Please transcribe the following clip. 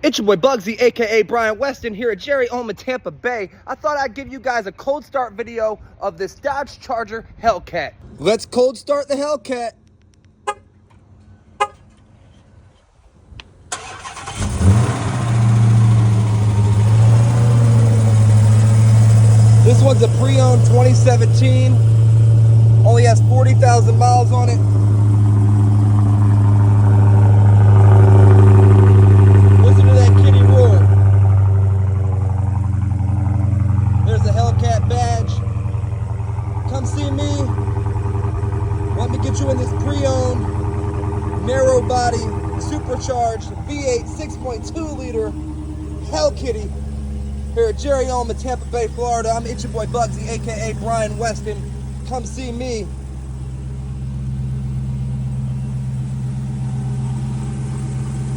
It's your boy Bugsy, aka Brian Weston, here at Jerry Oma, Tampa Bay. I thought I'd give you guys a cold start video of this Dodge Charger Hellcat. Let's cold start the Hellcat. This one's a pre-owned 2017. Only has 40,000 miles on it. Listen to that kitty roar. There's the Hellcat badge. Come see me. Let me get you in this pre-owned, narrow body, supercharged V8 6.2 liter Hell Kitty here at Jerry Oma, Tampa Bay, Florida. I'm your boy Bugsy, aka Brian Weston. Come see me.